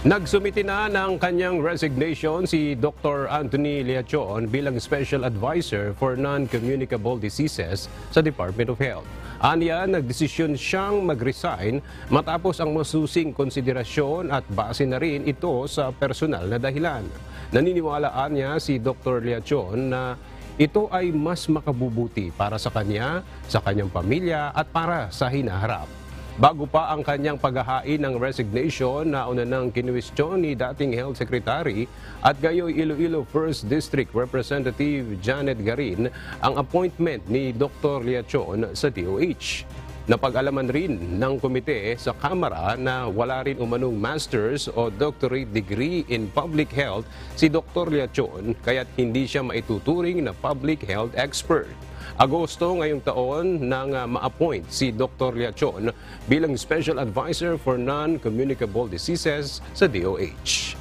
Nagsumiti na ng kanyang resignation si Dr. Anthony Liachon bilang Special Advisor for Non-Communicable Diseases sa Department of Health. Aniya, nagdesisyon siyang mag-resign matapos ang masusing konsiderasyon at base na rin ito sa personal na dahilan. Naniniwalaan niya si Dr. Liachon na ito ay mas makabubuti para sa kanya, sa kanyang pamilya at para sa hinaharap. Bago pa ang kanyang paghahain ng resignation, nauna nang kinuwestiyon ni dating Health Secretary at gayoy Iloilo 1st District Representative Janet Garin ang appointment ni Dr. Liachon sa DOH. Napag-alaman rin ng komite sa Kamara na wala rin umanong master's o doctorate degree in public health si Dr. Liachon kaya't hindi siya maituturing na public health expert. Agosto ngayong taon nang ma-appoint si Dr. Liachon bilang Special Advisor for Non-Communicable Diseases sa DOH.